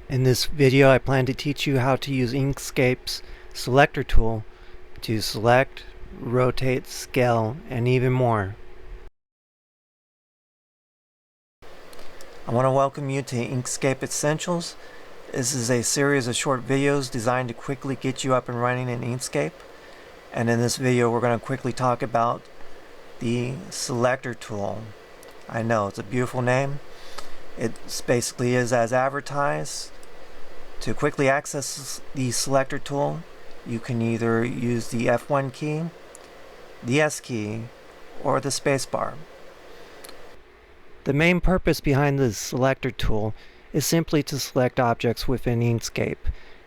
In this video, I plan to teach you how to use Inkscape's Selector Tool to select, rotate, scale, and even more. I want to welcome you to Inkscape Essentials. This is a series of short videos designed to quickly get you up and running in Inkscape. And in this video, we're going to quickly talk about the Selector Tool. I know, it's a beautiful name. It basically is as advertised. To quickly access the Selector Tool, you can either use the F1 key, the S key, or the spacebar. The main purpose behind the Selector Tool is simply to select objects within Inkscape,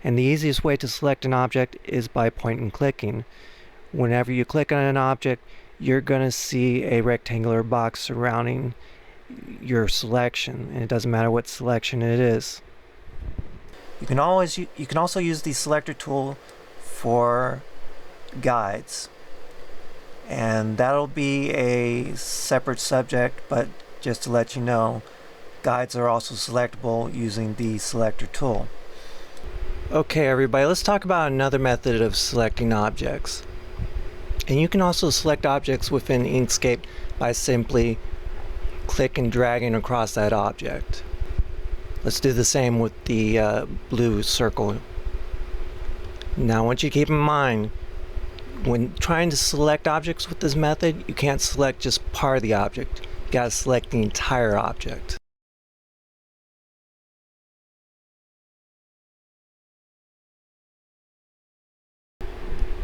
and the easiest way to select an object is by point and clicking. Whenever you click on an object, you're going to see a rectangular box surrounding your selection, and it doesn't matter what selection it is. You can also use the Selector Tool for guides, and that'll be a separate subject, but just to let you know, guides are also selectable using the Selector Tool. Okay everybody, let's talk about another method of selecting objects. And you can also select objects within Inkscape by simply click and dragging across that object. Let's do the same with the blue circle. Now I want you to keep in mind, when trying to select objects with this method, you can't select just part of the object. You gotta select the entire object.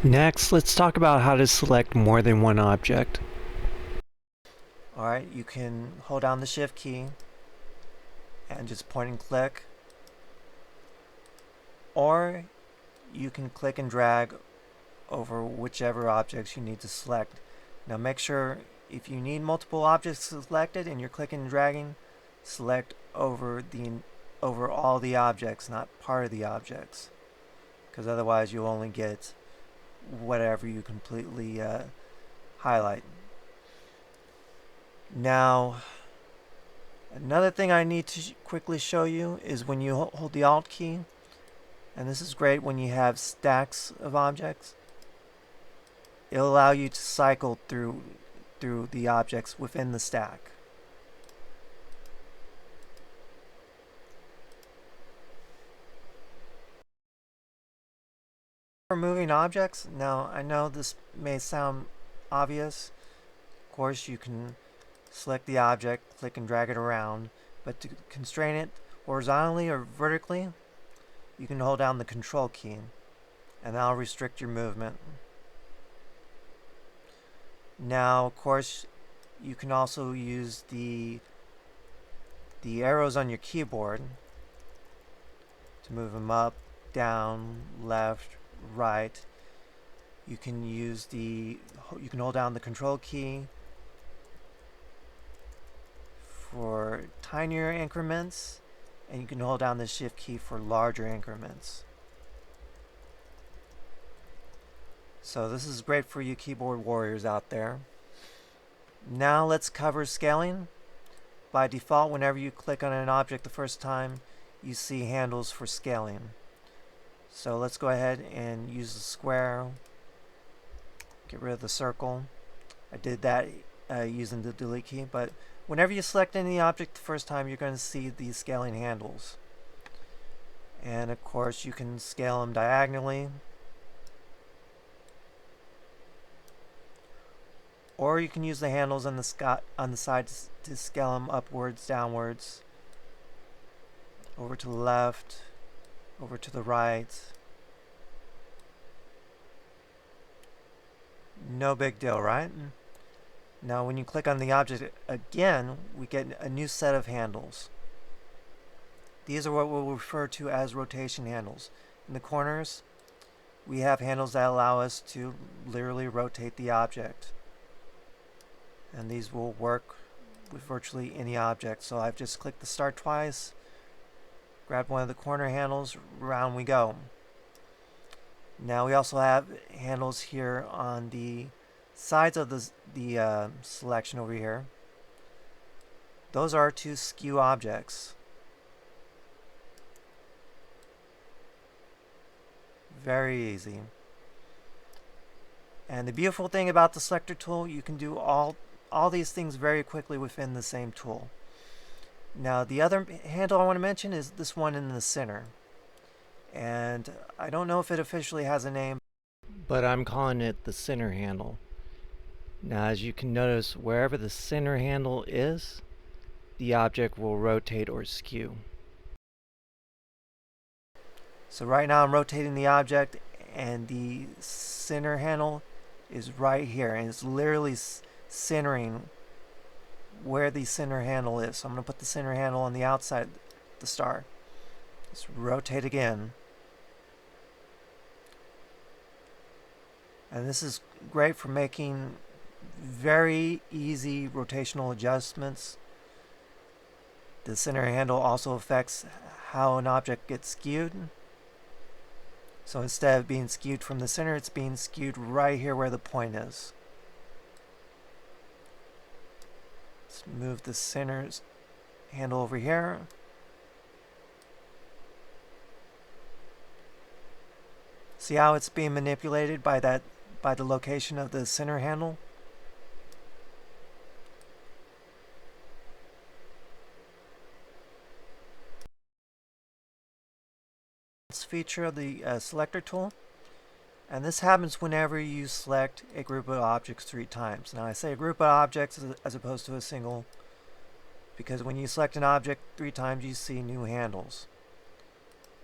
Next, let's talk about how to select more than one object. Alright, you can hold down the Shift key and just point and click, or you can click and drag over whichever objects you need to select. Now make sure, if you need multiple objects selected and you're clicking and dragging, select over all the objects, not part of the objects, because otherwise you'll only get whatever you completely highlight. Now another thing I need to quickly show you is when you hold the Alt key, and this is great when you have stacks of objects, it'll allow you to cycle through the objects within the stack. For moving objects, now I know this may sound obvious. Of course you can select the object, click and drag it around, but to constrain it horizontally or vertically, you can hold down the Control key, and that'll restrict your movement. Now, of course, you can also use the arrows on your keyboard to move them up, down, left, right. You can hold down the Control key for tinier increments, and you can hold down the Shift key for larger increments. So this is great for you keyboard warriors out there. Now let's cover scaling. By default, whenever you click on an object the first time, you see handles for scaling. So let's go ahead and use the square, get rid of the circle. I did that using the delete key, but whenever you select any object the first time, you're going to see these scaling handles. And of course you can scale them diagonally, or you can use the handles on the sides to scale them upwards, downwards, over to the left, over to the right. No big deal, right? Now when you click on the object again, we get a new set of handles. These are what we'll refer to as rotation handles. In the corners, we have handles that allow us to literally rotate the object. And these will work with virtually any object. So I've just clicked the start twice, grabbed one of the corner handles, round we go. Now we also have handles here on the sides of the selection over here. Those are to skew objects. Very easy. And the beautiful thing about the Selector tool, you can do all these things very quickly within the same tool. Now the other handle I want to mention is this one in the center. And I don't know if it officially has a name, but I'm calling it the center handle. Now as you can notice, wherever the center handle is, the object will rotate or skew. So right now I'm rotating the object and the center handle is right here, and it's literally centering where the center handle is. So I'm going to put the center handle on the outside of the star. Let's rotate again. And this is great for making very easy rotational adjustments. The center handle also affects how an object gets skewed. So instead of being skewed from the center, it's being skewed right here where the point is. Let's move the center handle over here. See how it's being manipulated by the location of the center handle? Feature of the Selector tool, and this happens whenever you select a group of objects 3 times. Now I say a group of objects as opposed to a single, because when you select an object 3 times you see new handles,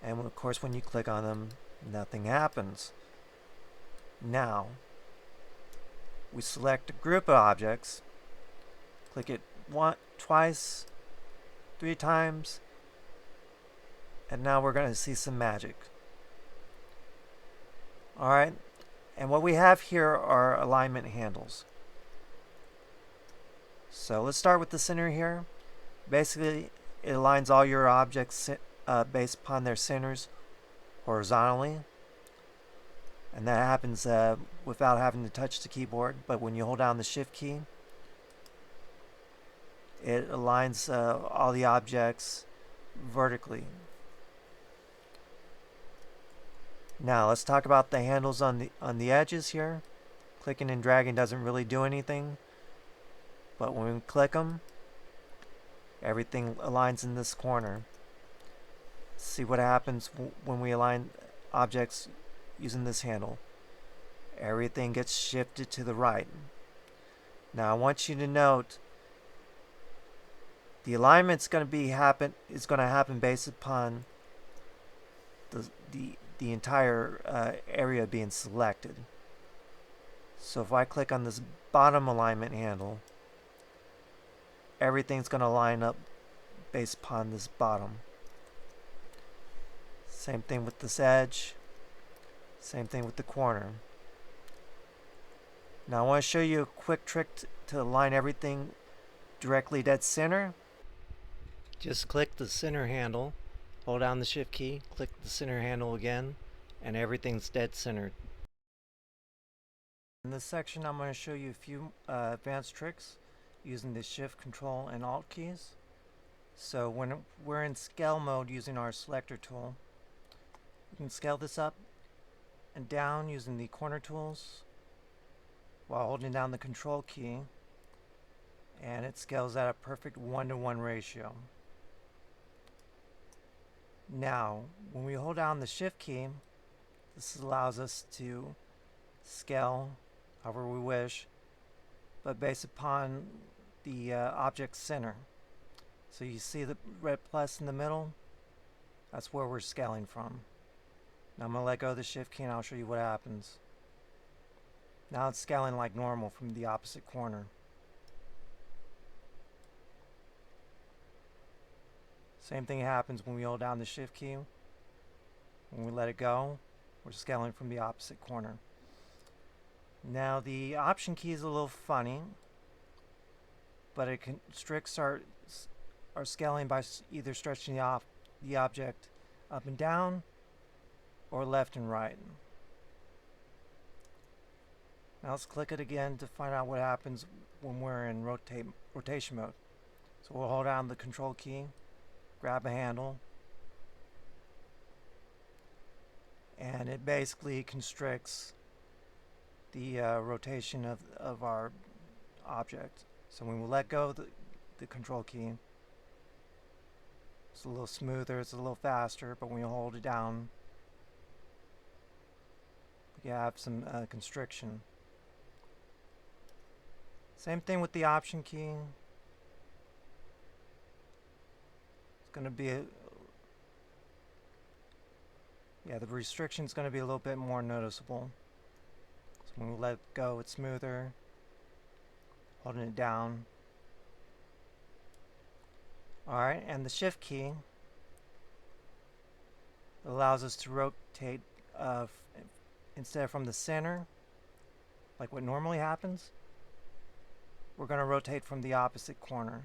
and of course when you click on them nothing happens. Now we select a group of objects, click it twice, 3 times, and now we're going to see some magic. Alright, and what we have here are alignment handles. So let's start with the center here. Basically, it aligns all your objects based upon their centers horizontally. And that happens without having to touch the keyboard, but when you hold down the Shift key, it aligns all the objects vertically. Now let's talk about the handles on the edges here. Clicking and dragging doesn't really do anything, but when we click them, everything aligns in this corner. See what happens when we align objects using this handle. Everything gets shifted to the right. Now I want you to note the alignment's going to happen based upon the entire area being selected. So if I click on this bottom alignment handle, everything's going to line up based upon this bottom. Same thing with this edge, same thing with the corner. Now I want to show you a quick trick to align everything directly dead center. Just click the center handle, hold down the Shift key, click the center handle again, and everything's dead centered. In this section I'm going to show you a few advanced tricks using the Shift, Control, and Alt keys. So when we're in scale mode using our Selector tool, you can scale this up and down using the corner tools while holding down the Control key, and it scales at a perfect 1:1 ratio. Now, when we hold down the Shift key, this allows us to scale however we wish, but based upon the object center. So you see the red plus in the middle? That's where we're scaling from. Now I'm going to let go of the Shift key and I'll show you what happens. Now it's scaling like normal from the opposite corner. Same thing happens when we hold down the Shift key. When we let it go, we're scaling from the opposite corner. Now the Option key is a little funny, but it constricts our scaling by either stretching the object up and down or left and right. Now let's click it again to find out what happens when we're in rotation mode. So we'll hold down the Control key, grab a handle, and it basically constricts the rotation of our object. So when we let go of the control key, it's a little smoother, it's a little faster, but when you hold it down, you have some constriction. Same thing with the option key. It's going to be the restriction is going to be a little bit more noticeable. So when we let go, it's smoother. Holding it down. Alright, and the shift key allows us to rotate instead of from the center, like what normally happens, we're going to rotate from the opposite corner.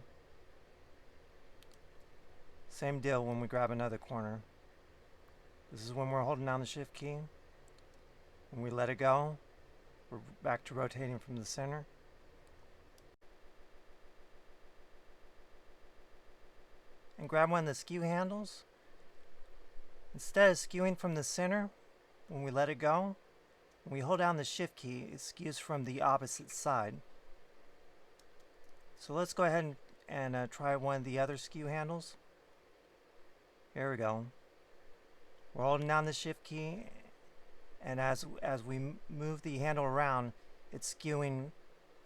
Same deal when we grab another corner. This is when we're holding down the shift key. When we let it go, we're back to rotating from the center. And grab one of the skew handles. Instead of skewing from the center, when we let it go, when we hold down the shift key, it skews from the opposite side. So let's go ahead and try one of the other skew handles. Here we go. We're holding down the shift key, and as we move the handle around, it's skewing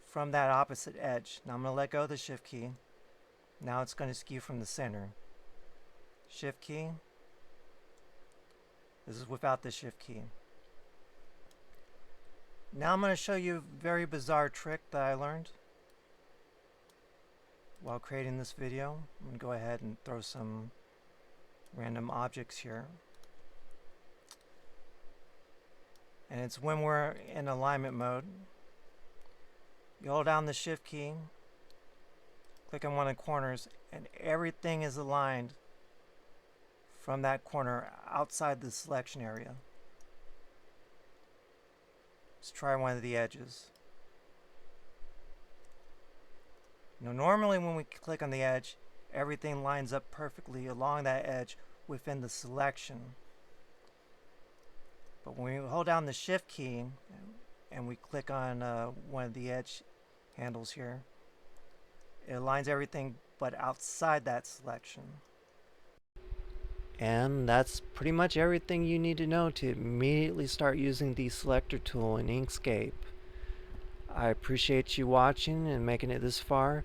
from that opposite edge. Now I'm going to let go of the shift key. Now it's going to skew from the center. Shift key. This is without the shift key. Now I'm going to show you a very bizarre trick that I learned while creating this video. I'm going to go ahead and throw some random objects here. And it's when we're in alignment mode. You hold down the shift key, click on one of the corners, and everything is aligned from that corner outside the selection area. Let's try one of the edges. Now normally when we click on the edge, everything lines up perfectly along that edge within the selection. But when we hold down the shift key and we click on one of the edge handles here, it aligns everything but outside that selection. And that's pretty much everything you need to know to immediately start using the Selector tool in Inkscape. I appreciate you watching and making it this far.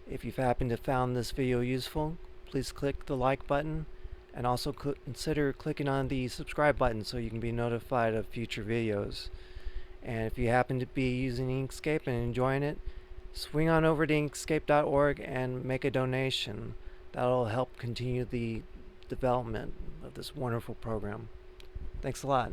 If you've happened to found this video useful, please click the like button and also consider clicking on the subscribe button so you can be notified of future videos. And if you happen to be using Inkscape and enjoying it, swing on over to inkscape.org and make a donation. That'll help continue the development of this wonderful program. Thanks a lot.